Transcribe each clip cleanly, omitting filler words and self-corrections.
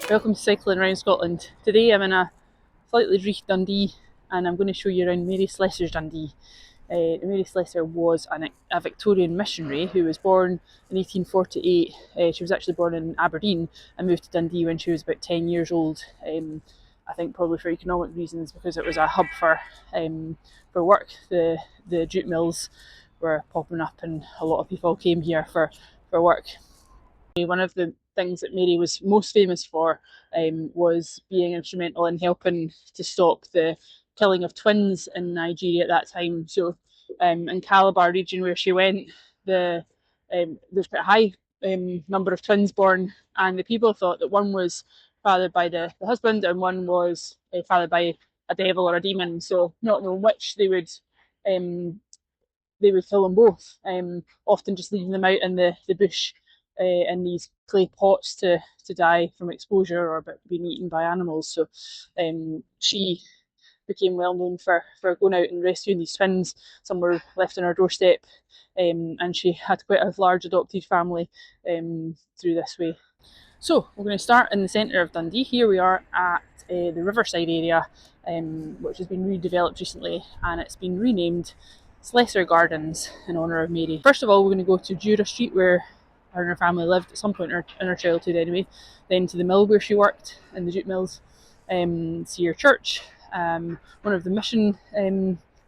Welcome to Cycling Around Scotland. Today I'm in a slightly reefed Dundee and I'm going to show you around Mary Slessor's Dundee. Mary Slessor was a Victorian missionary who was born in 1848. She was actually born in Aberdeen and moved to Dundee when she was about 10 years old. I think probably for economic reasons, because it was a hub for work. The jute mills were popping up and a lot of people came here for work. One of the things that Mary was most famous for was being instrumental in helping to stop the killing of twins in Nigeria at that time. So in Calabar region where she went, there's quite a high number of twins born, and the people thought that one was fathered by the husband and one was fathered by a devil or a demon. So not knowing which, they would kill them both, often just leaving them out in the bush in these clay pots to die from exposure or being eaten by animals. So she became well known for going out and rescuing these twins. Some were left on her doorstep, and she had quite a large adopted family through this way. So we're going to start in the centre of Dundee. Here we are at the Riverside area, which has been redeveloped recently, and it's been renamed Slessor Gardens in honour of Mary. First of all, we're going to go to Jura Street, where her and her family lived at some point in her childhood anyway. Then to the mill where she worked, in the jute mills. See her church, one of the mission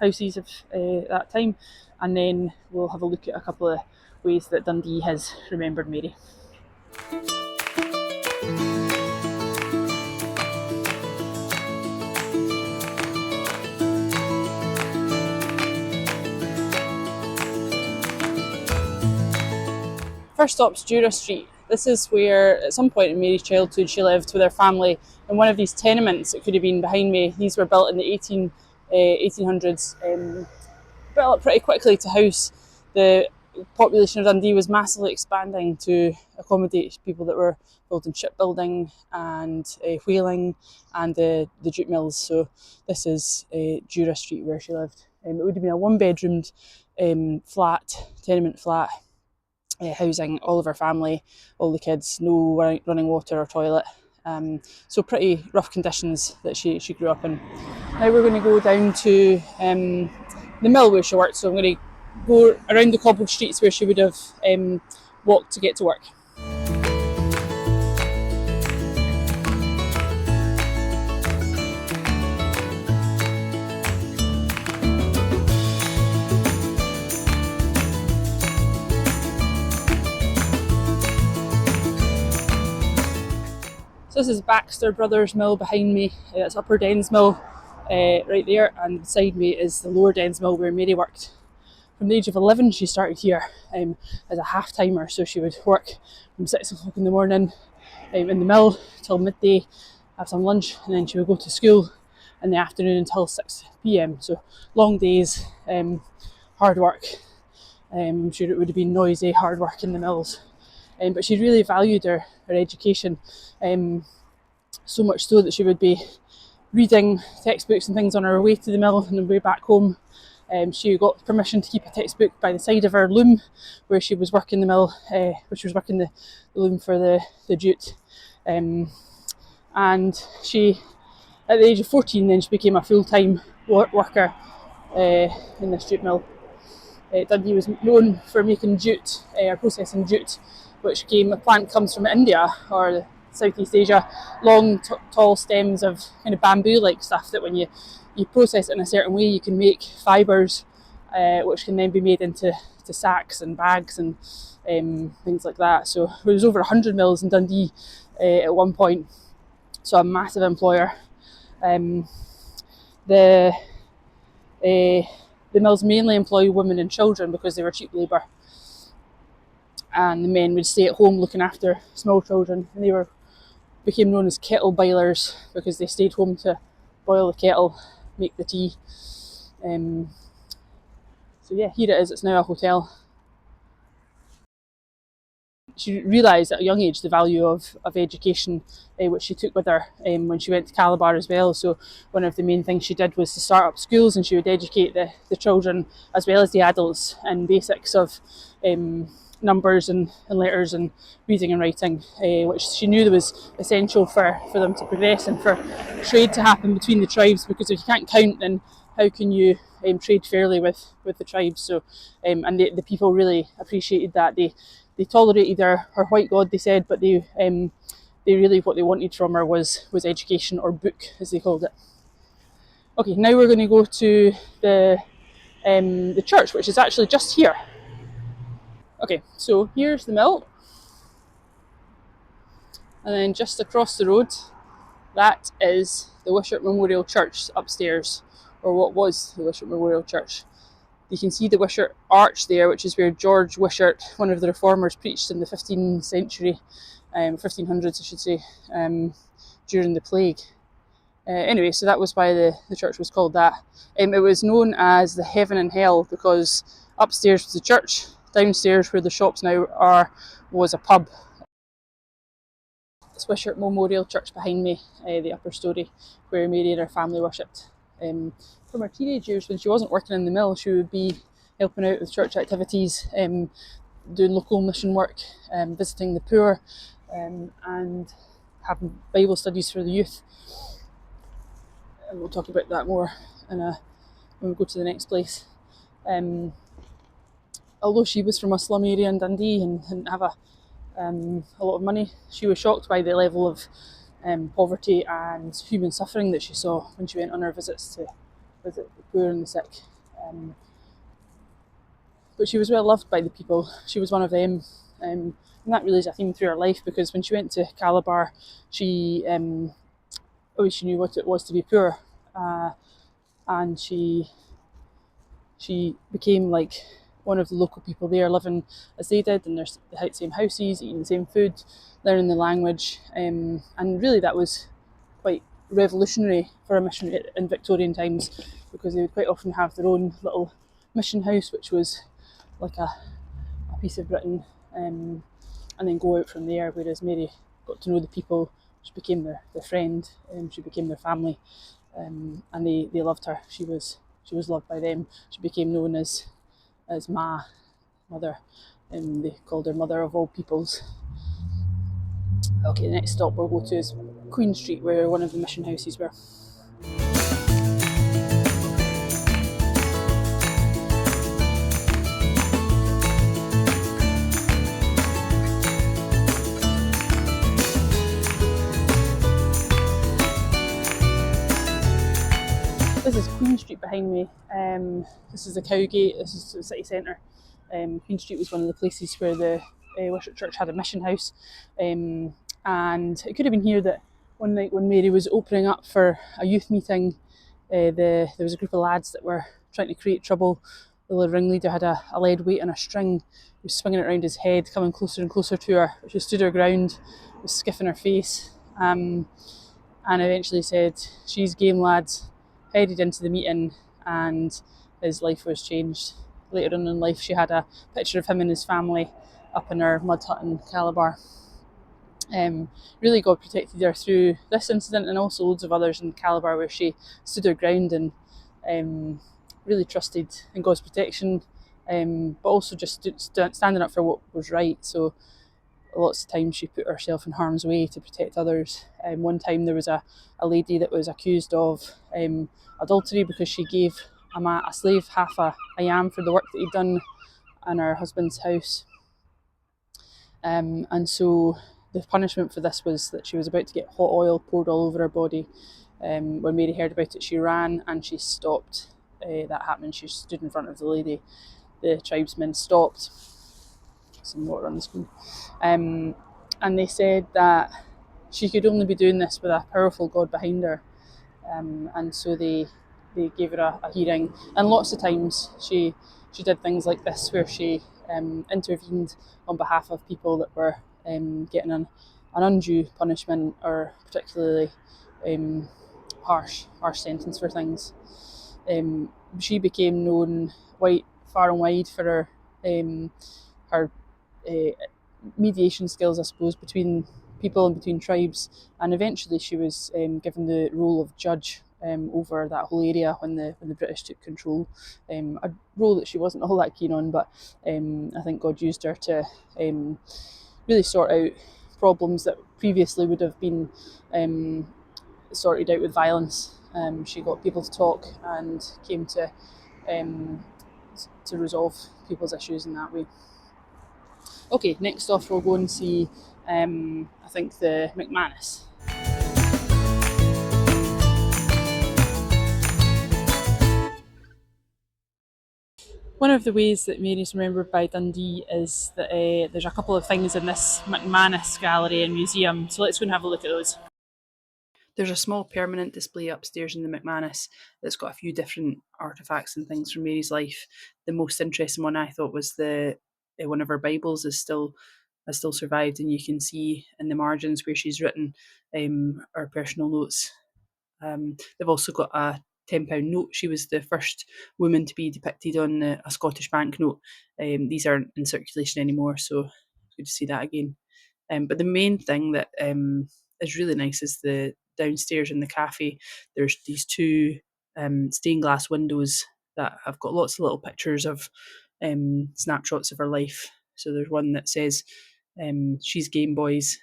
houses of that time. And then we'll have a look at a couple of ways that Dundee has remembered Mary. First stop's Jura Street. This is where, at some point in Mary's childhood, she lived with her family in one of these tenements. It could have been behind me. These were built in the 1800s, built up pretty quickly to house. The population of Dundee was massively expanding to accommodate people that were building shipbuilding and whaling and the jute mills. So this is Jura Street where she lived. It would have been a one-bedroomed tenement flat, housing all of her family, all the kids, no running water or toilet. So pretty rough conditions that she grew up in. Now we're going to go down to the mill where she worked. So I'm going to go around the cobbled streets where she would have walked to get to work. So this is Baxter Brothers Mill behind me. It's Upper Dens Mill right there, and beside me is the Lower Dens Mill where Mary worked. From the age of 11 she started here as a half-timer, so she would work from 6 o'clock in the morning in the mill till midday, have some lunch, and then she would go to school in the afternoon until 6 p.m. So long days, hard work. I'm sure it would have been noisy, hard work in the mills. But she really valued her education, so much so that she would be reading textbooks and things on her way to the mill and on the way back home. She got permission to keep a textbook by the side of her loom where she was working the mill, where she was working the loom for the jute. And she, at the age of 14, then she became a full-time worker in this jute mill. Dundee was known for making jute, or processing jute, which a plant comes from India or Southeast Asia. Long, tall stems of kind of bamboo-like stuff that when you process it in a certain way, you can make fibres, which can then be made into sacks and bags and things like that. So there was over 100 mills in Dundee at one point, so a massive employer. The mills mainly employ women and children because they were cheap labour, and the men would stay at home looking after small children, and they became known as kettle boilers because they stayed home to boil the kettle, make the tea. So yeah, here it is. It's now a hotel. She realised at a young age the value of education, which she took with her when she went to Calabar as well. So one of the main things she did was to start up schools, and she would educate the children as well as the adults in basics of numbers and letters and reading and writing, which she knew that was essential for them to progress and for trade to happen between the tribes, because if you can't count, then how can you trade fairly with the tribes? So and the people really appreciated that. They tolerated her white god, they said, but they really, what they wanted from her was education, or book as they called it. Okay, now we're going to go to the church, which is actually just here. Okay, so here's the mill, and then just across the road, that is the Wishart Memorial Church upstairs, or what was the Wishart Memorial Church. You can see the Wishart Arch there, which is where George Wishart, one of the reformers, preached in the 15th century, 1500s I should say, during the plague. Anyway, so that was why the church was called that. It was known as the Heaven and Hell because upstairs was the church, downstairs where the shops now are was a pub. It's Wishart Memorial Church behind me, the upper story, where Mary and her family worshipped. From her teenage years, when she wasn't working in the mill, she would be helping out with church activities, doing local mission work, visiting the poor, and having Bible studies for the youth. And we'll talk about that more when we go to the next place. Although she was from a slum area in Dundee and didn't have a lot of money, she was shocked by the level of poverty and human suffering that she saw when she went on her visits to visit the poor and the sick. But she was well loved by the people. She was one of them. And that really is a theme through her life, because when she went to Calabar, she always knew what it was to be poor. And she became like one of the local people there, living as they did in the same houses, eating the same food, learning the language, and really that was quite revolutionary for a missionary in Victorian times, because they would quite often have their own little mission house, which was like a piece of Britain, and then go out from there, whereas Mary got to know the people. She became their friend, she became their family, and they loved her. She was loved by them. She became known as mother, and they called her mother of all peoples. Okay, the next stop we'll go to is Queen Street, where one of the mission houses were. This is Queen Street behind me. This is the Cowgate. This is the city centre. Queen Street was one of the places where the Wishart Church had a mission house, and it could have been here that one night when Mary was opening up for a youth meeting, there was a group of lads that were trying to create trouble. The ringleader had a lead weight on a string. He was swinging it around his head, coming closer and closer to her. She stood her ground, was skiffing her face, and eventually said, "She's game, lads." Headed into the meeting, and his life was changed. Later on in life, she had a picture of him and his family up in her mud hut in Calabar. Really, God protected her through this incident, and also loads of others in Calabar, where she stood her ground and really trusted in God's protection, but also just standing up for what was right. So lots of times she put herself in harm's way to protect others. One time there was a lady that was accused of adultery because she gave a slave half a yam for the work that he'd done in her husband's house. And so the punishment for this was that she was about to get hot oil poured all over her body. When Mary heard about it, she ran and she stopped that happening. She stood in front of the lady. The tribesmen stopped. Some water on the screen. And they said that she could only be doing this with a powerful God behind her. And so they gave her a hearing. And lots of times she did things like this, where she intervened on behalf of people that were getting an undue punishment, or particularly harsh sentence for things. She became known far and wide for her mediation skills, I suppose, between people and between tribes, and eventually she was given the role of judge over that whole area when the British took control. A role that she wasn't all that keen on, but I think God used her to really sort out problems that previously would have been sorted out with violence. She got people to talk and came to resolve people's issues in that way. Okay, next off we'll go and see, I think, the McManus. One of the ways that Mary's remembered by Dundee is that there's a couple of things in this McManus gallery and museum, so let's go and have a look at those. There's a small permanent display upstairs in the McManus that's got a few different artefacts and things from Mary's life. The most interesting one I thought was one of her Bibles has still survived, and you can see in the margins where she's written her personal notes. They've also got a £10 note. She was the first woman to be depicted on a Scottish banknote. These aren't in circulation anymore, so it's good to see that again. But the main thing that is really nice is the downstairs in the cafe. There's these two stained glass windows that have got lots of little pictures of snapshots of her life. So there's one that says she's Game Boys,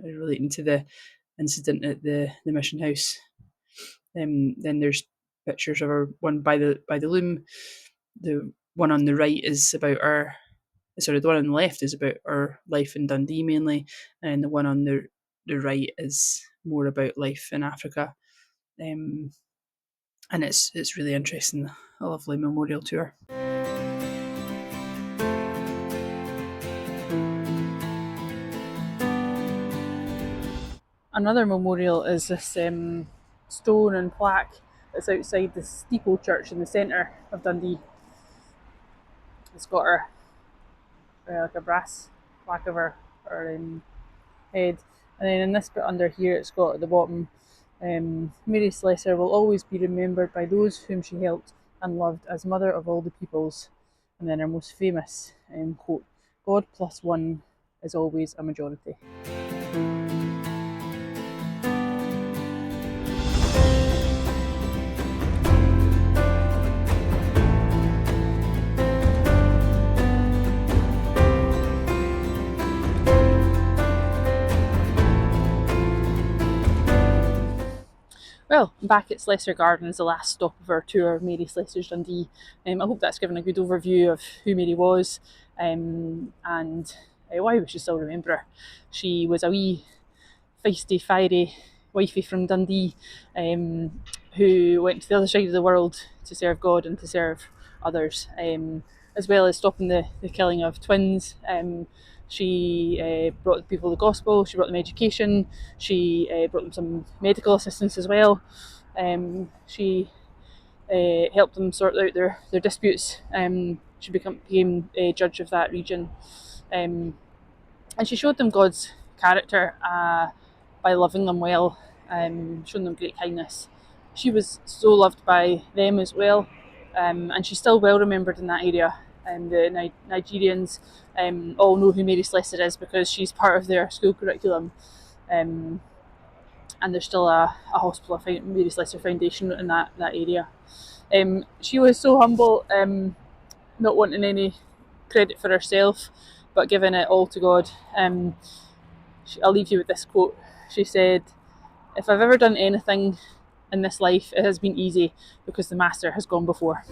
relating to the incident at the mission house. Then there's pictures of her, one by the loom. The one on the right is about her. Sorry, the one on the left is about her life in Dundee mainly, and the one on the right is more about life in Africa. And it's really interesting. A lovely memorial to her. Another memorial is this stone and plaque that's outside the steeple church in the centre of Dundee. It's got her like a brass plaque of her head, and then in this bit under here it's got at the bottom, Mary Slessor will always be remembered by those whom she helped and loved as mother of all the peoples. And then her most famous quote, God plus one is always a majority. Well, I'm back at Slessor Gardens, the last stop of our tour, Mary Slessor's Dundee. I hope that's given a good overview of who Mary was and why we should still remember her. She was a wee feisty, fiery wifey from Dundee who went to the other side of the world to serve God and to serve others, as well as stopping the killing of twins. She brought people the gospel, she brought them education, she brought them some medical assistance as well. She helped them sort out their disputes. She became a judge of that region. And she showed them God's character by loving them well, showing them great kindness. She was so loved by them as well, and she's still well remembered in that area. The Nigerians all know who Mary Slessor is because she's part of their school curriculum, and there's still a hospital, Mary Slessor Foundation in that area. She was so humble, not wanting any credit for herself, but giving it all to God. I'll leave you with this quote. She said, "If I've ever done anything in this life, it has been easy because the Master has gone before."